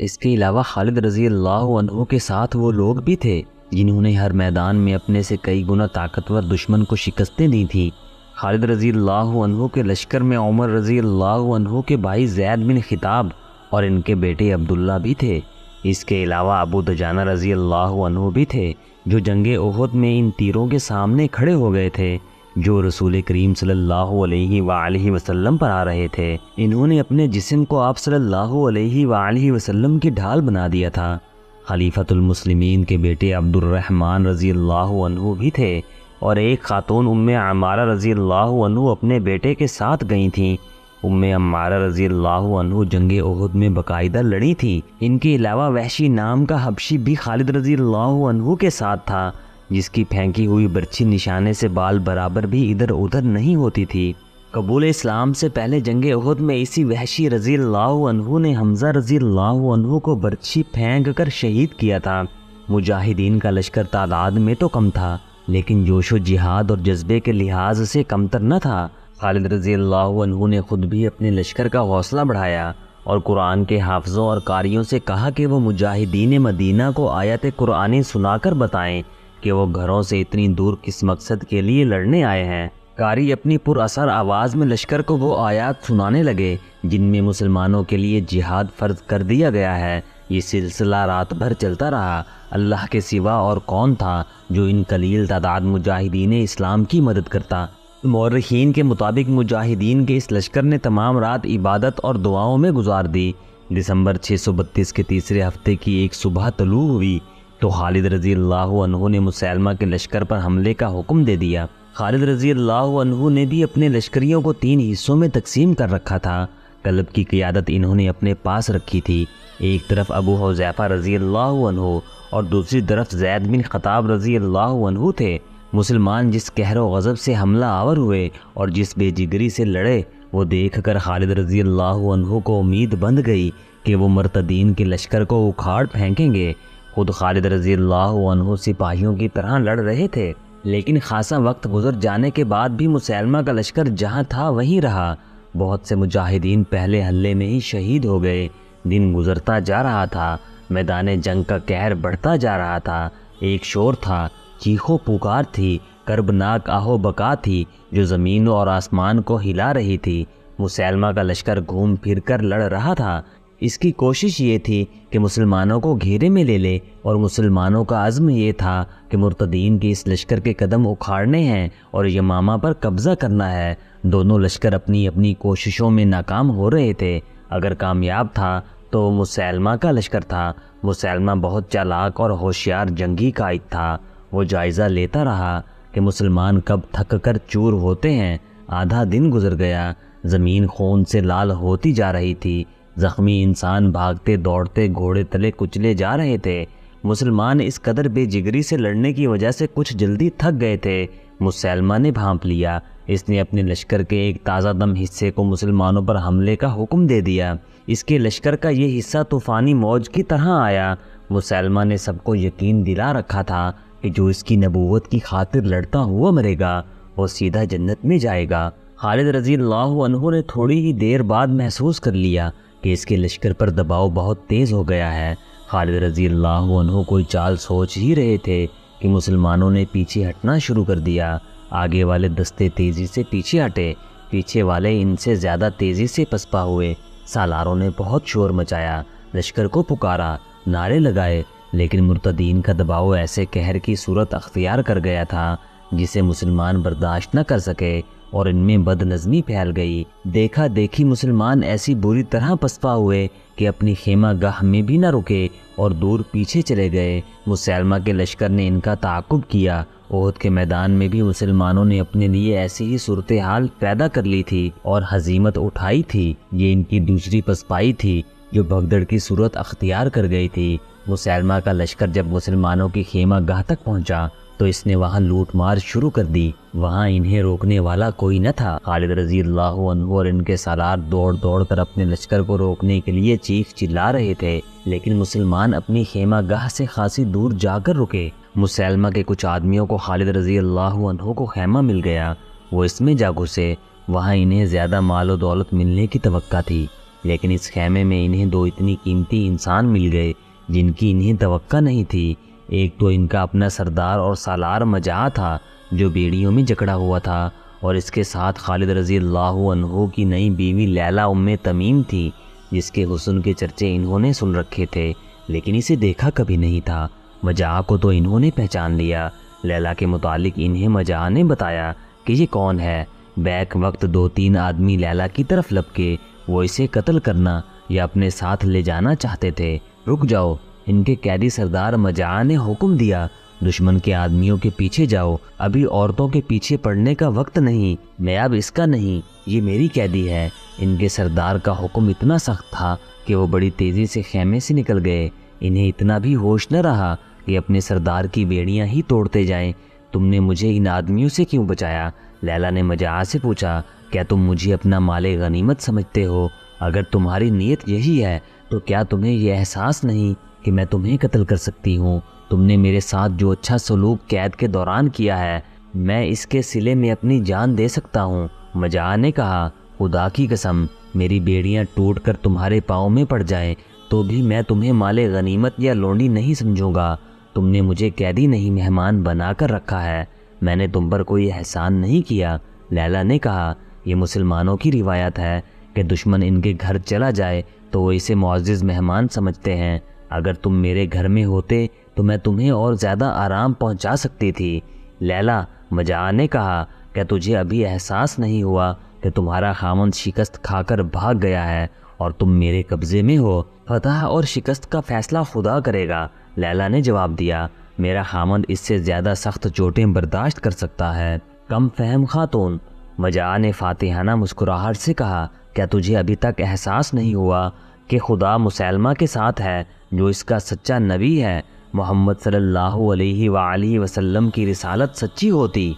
اس کے علاوہ خالد رضی اللہ عنہ کے ساتھ وہ لوگ بھی تھے جنہوں نے ہر میدان میں اپنے سے کئی گنا طاقتور دشمن کو شکستیں دی تھیں۔ خالد رضی اللہ عنہ کے لشکر میں عمر رضی اللہ عنہ کے بھائی زید بن خطاب اور ان کے بیٹے عبداللہ بھی تھے۔ اس کے علاوہ ابو دجانہ رضی اللہ عنہ بھی تھے جو جنگ احد میں ان تیروں کے سامنے کھڑے ہو گئے تھے جو رسول کریم صلی اللہ علیہ وآلہ وسلم پر آ رہے تھے۔ انہوں نے اپنے جسم کو آپ صلی اللہ علیہ وآلہ وسلم کی ڈھال بنا دیا تھا۔ خلیفۃ المسلمین کے بیٹے عبد الرحمن رضی اللہ عنہ بھی تھے اور ایک خاتون ام عمارہ رضی اللہ عنہ اپنے بیٹے کے ساتھ گئی تھیں۔ ام عمارہ رضی اللہ عنہ جنگ احد میں باقاعدہ لڑی تھی۔ ان کے علاوہ وحشی نام کا حبشی بھی خالد رضی اللہ عنہ کے ساتھ تھا جس کی پھینکی ہوئی برچھی نشانے سے بال برابر بھی ادھر ادھر نہیں ہوتی تھی۔ قبول اسلام سے پہلے جنگ احد میں اسی وحشی رضی اللہ عنہ نے حمزہ رضی اللہ عنہ کو برچھی پھینک کر شہید کیا تھا۔ مجاہدین کا لشکر تعداد میں تو کم تھا لیکن جوش و جہاد اور جذبے کے لحاظ سے کمتر نہ تھا۔ خالد رضی اللہ عنہ نے خود بھی اپنے لشکر کا حوصلہ بڑھایا اور قرآن کے حافظوں اور قاریوں سے کہا کہ وہ مجاہدین مدینہ کو آیت قرآنی سنا کر بتائیں کہ وہ گھروں سے اتنی دور کس مقصد کے لیے لڑنے آئے ہیں۔ قاری اپنی پر اثر آواز میں لشکر کو وہ آیات سنانے لگے جن میں مسلمانوں کے لیے جہاد فرض کر دیا گیا ہے۔ یہ سلسلہ رات بھر چلتا رہا۔ اللہ کے سوا اور کون تھا جو ان قلیل تعداد مجاہدین اسلام کی مدد کرتا؟ مورخین کے مطابق مجاہدین کے اس لشکر نے تمام رات عبادت اور دعاؤں میں گزار دی۔ دسمبر 632 کے تیسرے ہفتے کی ایک صبح طلوع ہوئی تو خالد رضی اللہ عنہ نے مسیلمہ کے لشکر پر حملے کا حکم دے دیا۔ خالد رضی اللہ عنہ نے بھی اپنے لشکریوں کو 3 حصوں میں تقسیم کر رکھا تھا۔ کلب کی قیادت انہوں نے اپنے پاس رکھی تھی۔ ایک طرف ابو حذیفہ رضی اللہ عنہ اور دوسری طرف زید بن خطاب رضی اللہ عنہ تھے۔ مسلمان جس قہر و غضب سے حملہ آور ہوئے اور جس بے جگری سے لڑے وہ دیکھ کر خالد رضی اللہ عنہ کو امید بندھ گئی کہ وہ مرتدین کے لشکر کو اکھاڑ پھینکیں گے۔ خود خالد رضی اللہ عنہ سپاہیوں کی طرح لڑ رہے تھے لیکن خاصا وقت گزر جانے کے بعد بھی مسیلمہ کا لشکر جہاں تھا وہیں رہا۔ بہت سے مجاہدین پہلے حملے میں ہی شہید ہو گئے۔ دن گزرتا جا رہا تھا، میدان جنگ کا قہر بڑھتا جا رہا تھا۔ ایک شور تھا، چیخو پکار تھی، کربناک آہو بکا تھی جو زمین اور آسمان کو ہلا رہی تھی۔ مسیلمہ کا لشکر گھوم پھر کر لڑ رہا تھا۔ اس کی کوشش یہ تھی کہ مسلمانوں کو گھیرے میں لے لے اور مسلمانوں کا عزم یہ تھا کہ مرتدین کے اس لشکر کے قدم اکھاڑنے ہیں اور یمامہ پر قبضہ کرنا ہے۔ دونوں لشکر اپنی اپنی کوششوں میں ناکام ہو رہے تھے۔ اگر کامیاب تھا تو مسیلمہ کا لشکر تھا۔ مسیلمہ بہت چالاک اور ہوشیار جنگی قائد تھا۔ وہ جائزہ لیتا رہا کہ مسلمان کب تھک کر چور ہوتے ہیں۔ آدھا دن گزر گیا، زمین خون سے لال ہوتی جا رہی تھی۔ زخمی انسان بھاگتے دوڑتے گھوڑے تلے کچلے جا رہے تھے۔ مسلمان اس قدر بے جگری سے لڑنے کی وجہ سے کچھ جلدی تھک گئے تھے۔ مسیلمہ نے بھانپ لیا۔ اس نے اپنے لشکر کے ایک تازہ دم حصے کو مسلمانوں پر حملے کا حکم دے دیا۔ اس کے لشکر کا یہ حصہ طوفانی موج کی طرح آیا۔ مسیلمہ نے سب کو یقین دلا رکھا تھا کہ جو اس کی نبوت کی خاطر لڑتا ہوا مرے گا وہ سیدھا جنت میں جائے گا۔ خالد رضی اللہ عنہ نے تھوڑی ہی دیر بعد محسوس کر لیا کہ اس کے لشکر پر دباؤ بہت تیز ہو گیا ہے۔ خالد رضی اللہ عنہ کوئی چال سوچ ہی رہے تھے کہ مسلمانوں نے پیچھے ہٹنا شروع کر دیا۔ آگے والے دستے تیزی سے پیچھے ہٹے، پیچھے والے ان سے زیادہ تیزی سے پسپا ہوئے۔ سالاروں نے بہت شور مچایا، لشکر کو پکارا، نعرے لگائے، لیکن مرتدین کا دباؤ ایسے قہر کی صورت اختیار کر گیا تھا جسے مسلمان برداشت نہ کر سکے اور ان میں بد نظمی پھیل گئی۔ دیکھا دیکھی مسلمان ایسی بری طرح پسپا ہوئے کہ اپنی خیمہ گاہ میں بھی نہ رکے اور دور پیچھے چلے گئے۔ مسیلمہ کے لشکر نے ان کا تعاقب کیا۔ احد کے میدان میں بھی مسلمانوں نے اپنے لیے ایسی ہی صورتحال پیدا کر لی تھی اور ہزیمت اٹھائی تھی۔ یہ ان کی دوسری پسپائی تھی جو بھگدڑ کی صورت اختیار کر گئی تھی۔ مسیلمہ کا لشکر جب مسلمانوں کی خیمہ گاہ تک پہنچا تو اس نے وہاں لوٹ مار شروع کر دی۔ وہاں انہیں روکنے والا کوئی نہ تھا۔ خالد رضی اللہ عنہ اور ان کے سالار دوڑ دوڑ کر اپنے لشکر کو روکنے کے لیے چیخ چلا رہے تھے، لیکن مسلمان اپنی خیمہ گاہ سے خاصی دور جا کر رکے۔ مسیلمہ کے کچھ آدمیوں کو خالد رضی اللہ عنہ کو خیمہ مل گیا، وہ اس میں جا گھسے۔ وہاں انہیں زیادہ مال و دولت ملنے کی توقع تھی۔ لیکن اس خیمے میں انہیں دو اتنی قیمتی انسان مل گئے جن کی انہیں توقع نہیں تھی۔ ایک تو ان کا اپنا سردار اور سالار مجاع تھا جو بیڑیوں میں جکڑا ہوا تھا، اور اس کے ساتھ خالد رضی اللہ عنہ کی نئی بیوی لیلا تمیم تھی، جس کے حسن کے چرچے انہوں نے سن رکھے تھے لیکن اسے دیکھا کبھی نہیں تھا۔ مجاع کو تو انہوں نے پہچان لیا۔ لیلا کے متعلق انہیں مجاع نے بتایا کہ یہ کون ہے۔ بیک وقت 2-3 آدمی لیلا کی طرف لپکے، وہ اسے قتل کرنا یا اپنے ساتھ لے جانا چاہتے تھے۔ رک جاؤ، ان کے قیدی سردار مجاع نے حکم دیا، دشمن کے آدمیوں کے پیچھے جاؤ، ابھی عورتوں کے پیچھے پڑنے کا وقت نہیں، میں اب اس کا نہیں، یہ میری قیدی ہے۔ ان کے سردار کا حکم اتنا سخت تھا کہ وہ بڑی تیزی سے خیمے سے نکل گئے۔ انہیں اتنا بھی ہوش نہ رہا کہ اپنے سردار کی بیڑیاں ہی توڑتے جائیں۔ تم نے مجھے ان آدمیوں سے کیوں بچایا؟ لیلا نے مجاع سے پوچھا، کیا تم مجھے اپنا مال غنیمت سمجھتے ہو؟ اگر تمہاری نیت یہی ہے تو کیا تمہیں یہ احساس نہیں کہ میں تمہیں قتل کر سکتی ہوں؟ تم نے میرے ساتھ جو اچھا سلوک قید کے دوران کیا ہے، میں اس کے صلے میں اپنی جان دے سکتا ہوں۔ مجاع نے کہا، خدا کی قسم، میری بیڑیاں ٹوٹ کر تمہارے پاؤں میں پڑ جائیں تو بھی میں تمہیں مال غنیمت یا لونڈی نہیں سمجھوں گا۔ تم نے مجھے قیدی نہیں مہمان بنا کر رکھا ہے، میں نے تم پر کوئی احسان نہیں کیا۔ لیلا نے کہا، یہ مسلمانوں کی روایت ہے کہ دشمن ان کے گھر چلا جائے تو وہ اسے معزز مہمان سمجھتے ہیں۔ اگر تم میرے گھر میں ہوتے تو میں تمہیں اور زیادہ آرام پہنچا سکتی تھی۔ لیلا، مجاع نے کہا، کیا تجھے ابھی احساس نہیں ہوا کہ تمہارا خامند شکست کھا کر بھاگ گیا ہے اور تم میرے قبضے میں ہو؟ فتح اور شکست کا فیصلہ خدا کرے گا۔ لیلا نے جواب دیا، میرا خامند اس سے زیادہ سخت چوٹیں برداشت کر سکتا ہے۔ کم فہم خاتون، مجاع نے فاتحانہ مسکراہٹ سے کہا، کیا تجھے ابھی تک احساس نہیں ہوا کہ خدا مسلمہ کے ساتھ ہے جو اس کا سچا نبی ہے؟ محمد صلی اللہ علیہ وآلہ وسلم کی رسالت سچی ہوتی۔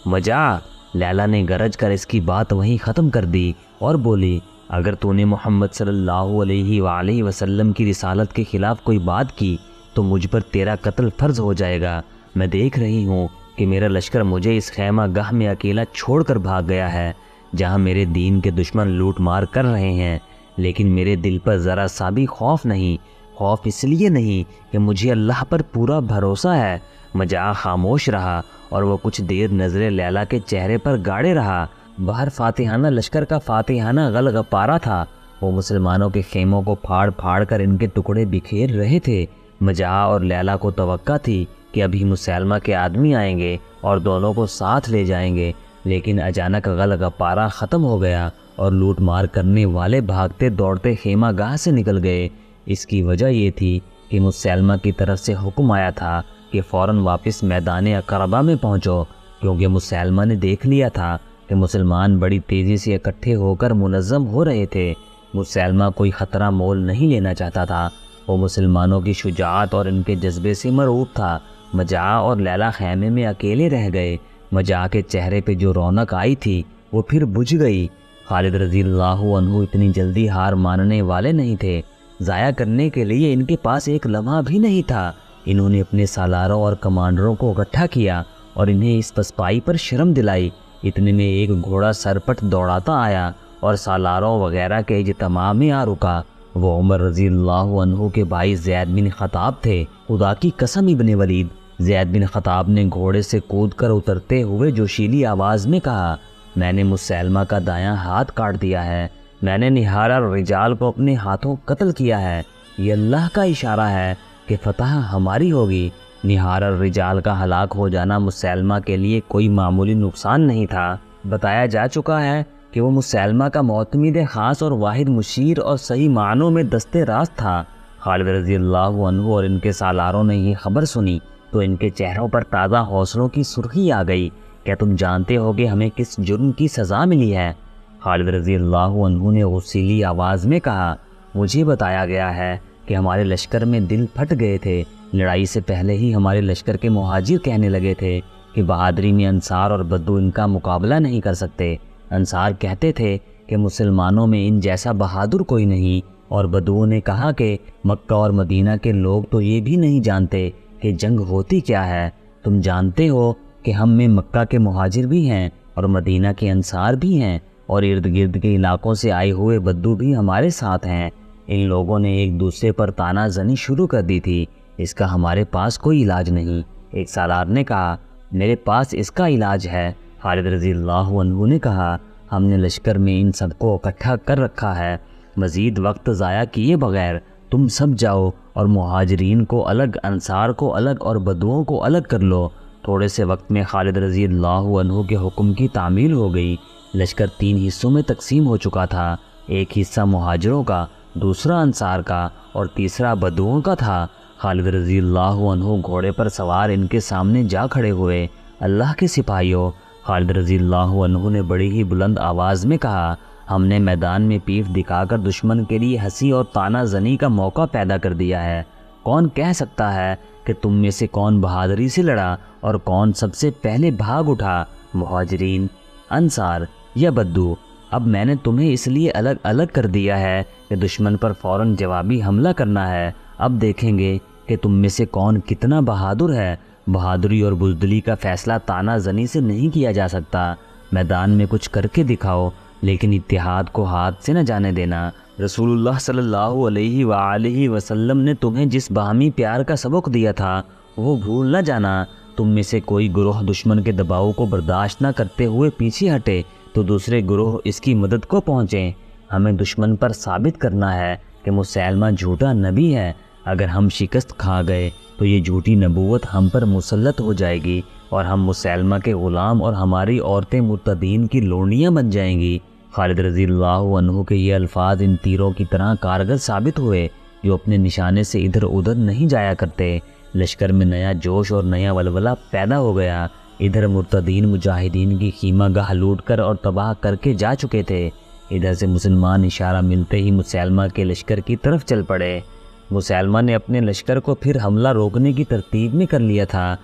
مجاع، لیلا نے گرج کر اس کی بات وہیں ختم کر دی اور بولی، اگر تو نے محمد صلی اللہ علیہ وآلہ وسلم کی رسالت کے خلاف کوئی بات کی تو مجھ پر تیرا قتل فرض ہو جائے گا۔ میں دیکھ رہی ہوں کہ میرا لشکر مجھے اس خیمہ گاہ میں اکیلا چھوڑ کر بھاگ گیا ہے جہاں میرے دین کے دشمن لوٹ مار کر رہے ہیں، لیکن میرے دل پر ذرا سا بھی خوف نہیں۔ خوف اس لیے نہیں کہ مجھے اللہ پر پورا بھروسہ ہے۔ مجاع خاموش رہا اور وہ کچھ دیر نظریں لیلا کے چہرے پر گاڑے رہا۔ باہر فاتحانہ لشکر کا فاتحانہ غلغپارہ تھا، وہ مسلمانوں کے خیموں کو پھاڑ پھاڑ کر ان کے ٹکڑے بکھیر رہے تھے۔ مجاع اور لیلا کو توقع تھی کہ ابھی مسلمہ کے آدمی آئیں گے اور دونوں کو ساتھ لے جائیں گے، لیکن اچانک غلغپارہ ختم ہو گیا اور لوٹ مار کرنے والے بھاگتے دوڑتے خیمہ گاہ سے نکل گئے۔ اس کی وجہ یہ تھی کہ مسلمہ کی طرف سے حکم آیا تھا کہ فوراً واپس میدان اقربہ میں پہنچو، کیونکہ مسلمہ نے دیکھ لیا تھا کہ مسلمان بڑی تیزی سے اکٹھے ہو کر منظم ہو رہے تھے۔ مسلمہ کوئی خطرہ مول نہیں لینا چاہتا تھا، وہ مسلمانوں کی شجاعت اور ان کے جذبے سے مرعوب تھا۔ مجاع اور لیلا خیمے میں اکیلے رہ گئے۔ مجاع کے چہرے پہ جو رونق آئی تھی وہ پھر بجھ گئی۔ خالد رضی اللہ عنہ اتنی جلدی ہار ماننے والے نہیں تھے۔ ضائع کرنے کے لیے ان کے پاس ایک لمحہ بھی نہیں تھا۔ انہوں نے اپنے سالاروں اور کمانڈروں کو اکٹھا کیا اور انہیں اس پسپائی پر شرم دلائی۔ اتنے میں ایک گھوڑا سرپٹ دوڑاتا آیا اور سالاروں وغیرہ کے اجتماع میں آ رکا۔ وہ عمر رضی اللہ عنہ کے بھائی زید بن خطاب تھے۔ خدا کی قسم ابن ولید، زید بن خطاب نے گھوڑے سے کود کر اترتے ہوئے جوشیلی آواز میں کہا، میں نے مسلمہ کا دایاں ہاتھ کاٹ دیا ہے، میں نے نہار الرجال کو اپنے ہاتھوں قتل کیا ہے۔ یہ اللہ کا اشارہ ہے کہ فتح ہماری ہوگی۔ نہار الرجال کا ہلاک ہو جانا مسلمہ کے لیے کوئی معمولی نقصان نہیں تھا۔ بتایا جا چکا ہے کہ وہ مسلمہ کا معتمد خاص اور واحد مشیر اور صحیح معنوں میں دست راست تھا۔ خالد رضی اللہ عنہ اور ان کے سالاروں نے یہ خبر سنی تو ان کے چہروں پر تازہ حوصلوں کی سرخی آ گئی۔ کیا تم جانتے ہو کہ ہمیں کس جرم کی سزا ملی ہے؟ خالد رضی اللہ عنہ نے غصیلی آواز میں کہا، مجھے بتایا گیا ہے کہ ہمارے لشکر میں دل پھٹ گئے تھے۔ لڑائی سے پہلے ہی ہمارے لشکر کے مہاجر کہنے لگے تھے کہ بہادری میں انصار اور بدو ان کا مقابلہ نہیں کر سکتے۔ انصار کہتے تھے کہ مسلمانوں میں ان جیسا بہادر کوئی نہیں، اور بدو نے کہا کہ مکہ اور مدینہ کے لوگ تو یہ بھی نہیں جانتے کہ جنگ ہوتی کیا ہے۔ تم جانتے ہو کہ ہم میں مکہ کے مہاجر بھی ہیں اور مدینہ کے انصار بھی ہیں، اور ارد گرد کے علاقوں سے آئے ہوئے بدو بھی ہمارے ساتھ ہیں۔ ان لوگوں نے ایک دوسرے پر تانا زنی شروع کر دی تھی۔ اس کا ہمارے پاس کوئی علاج نہیں۔ ایک سالار نے کہا، میرے پاس اس کا علاج ہے۔ خالد رضی اللہ عنہ نے کہا، ہم نے لشکر میں ان سب کو اکٹھا کر رکھا ہے، مزید وقت ضائع کیے بغیر تم سب جاؤ اور مہاجرین کو الگ، انصار کو الگ اور بدوؤں کو الگ کر لو۔ تھوڑے سے وقت میں خالد رضی اللہ عنہ کے حکم کی تعمیل ہو گئی۔ لشکر 3 حصوں میں تقسیم ہو چکا تھا۔ ایک حصہ مہاجروں کا، دوسرا انصار کا اور تیسرا بدوؤں کا تھا۔ خالد رضی اللہ عنہ گھوڑے پر سوار ان کے سامنے جا کھڑے ہوئے۔ اللہ کے سپاہیوں، خالد رضی اللہ عنہ نے بڑی ہی بلند آواز میں کہا، ہم نے میدان میں پیٹھ دکھا کر دشمن کے لیے ہنسی اور تانا زنی کا موقع پیدا کر دیا ہے۔ کون کہہ سکتا ہے کہ تم میں سے کون بہادری سے لڑا اور کون سب سے پہلے بھاگ اٹھا، مہاجرین، انصار یا بدو؟ اب میں نے تمہیں اس لیے الگ الگ کر دیا ہے کہ دشمن پر فوراً جوابی حملہ کرنا ہے۔ اب دیکھیں گے کہ تم میں سے کون کتنا بہادر ہے۔ بہادری اور بزدلی کا فیصلہ تانا زنی سے نہیں کیا جا سکتا۔ میدان میں کچھ کر کے دکھاؤ، لیکن اتحاد کو ہاتھ سے نہ جانے دینا۔ رسول اللہ صلی اللہ علیہ وآلہ وسلم نے تمہیں جس باہمی پیار کا سبق دیا تھا وہ بھول نہ جانا۔ تم میں سے کوئی گروہ دشمن کے دباؤ کو برداشت نہ کرتے ہوئے پیچھے ہٹے تو دوسرے گروہ اس کی مدد کو پہنچیں۔ ہمیں دشمن پر ثابت کرنا ہے کہ مسیلمہ جھوٹا نبی ہے۔ اگر ہم شکست کھا گئے تو یہ جھوٹی نبوت ہم پر مسلط ہو جائے گی اور ہم مسیلمہ کے غلام اور ہماری عورتیں مرتدین کی لونڈیاں بن جائیں گی۔ خالد رضی اللہ عنہ کے یہ الفاظ ان تیروں کی طرح کارگر ثابت ہوئے جو اپنے نشانے سے ادھر ادھر نہیں جایا کرتے۔ لشکر میں نیا جوش اور نیا ولولہ پیدا ہو گیا۔ ادھر مرتدین مجاہدین کی خیمہ گاہ لوٹ کر اور تباہ کر کے جا چکے تھے، ادھر سے مسلمان اشارہ ملتے ہی مسیلمہ کے لشکر کی طرف چل پڑے۔ مسیلمہ نے اپنے لشکر کو پھر حملہ روکنے کی ترتیب میں کر لیا تھا۔